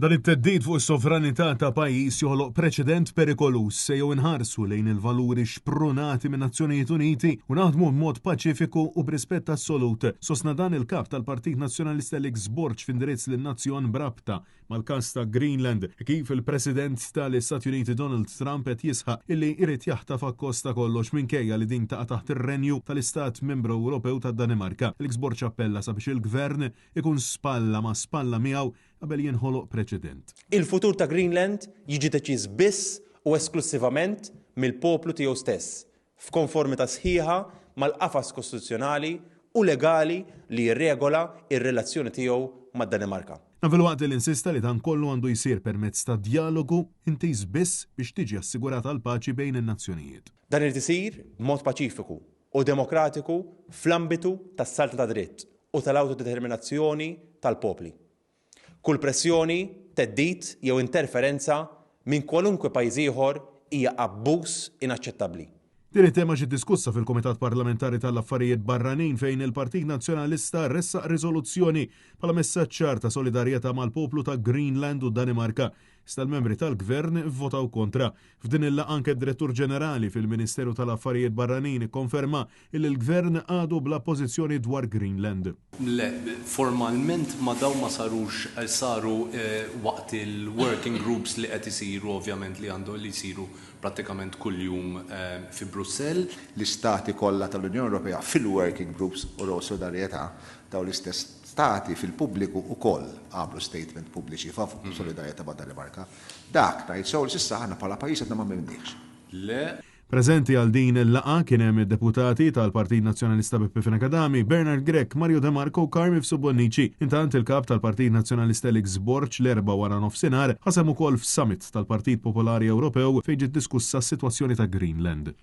Dan it-teddid fuq is-sovranità ta' pajjiż joħloq preċedent perikolus se jew inħarsu lejn il-valuri xprunati minn Nazzjonijiet Uniti u naħdmu b'mod paċifiku u b'rispett assolut. Sostna dan il-kap tal-Partit Nazzjonalista Alex Borg f'indirizz lin-nazzjon brabta mal-każ ta' Greenland kif il-President tal-Istati Uniti Donald Trump qed jisħaq illi jrid jaħtaf akkosta kollox minkejja li din taqa' taħt ir-renju tal-Istat Membru Ewropew tad-Danimarka. Alex Borg appella sabiex il-Gvern ikun spalla ma' spalla miegħu qabel jinħoloq preċedent. Il-futur ta' Greenland jiġi deċiż biss u esklusivament mill-poplu tiegħu stess, f'konformità sħiħa mal-qafas kostituzzjonali u legali li jirregola ir-relazzjoni tiegħu mad-Danimarka. Fil-waqt li insista li dan kollu għandu jsir permezz ta' dialogu intiż biss biex tiġi assigurata l-paċi bejn in-nazzjonijiet. Dan irid isir b'mod paċifiku u demokratiku fl-ambitu tas-salta ta' dritt u tal-autodeterminazzjoni tal-popli. Kull pressjoni, teddid jew interferenza minn kwalunkwe pajjiż ieħor hija abbuż inaċċettabbli. Din it-tema ġiet diskussa fil-Kumitat Parlamentari tal-Affarijiet Barranin fejn il-Partit Nazzjonalista ressaq riżoluzzjoni bħala messaġġ ċar ta' solidarjetà mal-poplu ta' Greenland u Danimarka. Sta l-membri tal-Gvern votaw kontra. F'din il-laqgħa anke d-Direttur Ġenerali fil-Ministeru tal-Affarijiet Barranin ikkonferma li l-Gvern għadu bla pożizzjoni dwar Greenland. Le, formalment ma daw ma saru waqt il-working groups li qed isiru ovvjament li għandu li jsiru prattikament kuljum fi Brussell. L-istati kollha tal-Unjoni Ewropea fil-working groups u solidarjetà daw l-istess stati fil-pubbliku wkoll għamlu statement pubbliċi favur solidarjetà ma' Danimarka. Dak ngħid sew s'issa aħna bħala pajjiż qed ma m'għamilniex. Le. Preżenti għal din il-laqgħa kien hemm id-deputati tal-Partit Nazzjonalista Beppe Finekadami, Bernard Grek, Mario De Marco u Carmif Subonnici. Intant il-kap tal-Partit Nazzjonalista Alex Borg l-erba' wara nofsinhar ħasem ukoll f'summit tal-Partit Popolari Ewropew fejn ġiet diskussa s-sitwazzjoni ta' Greenland.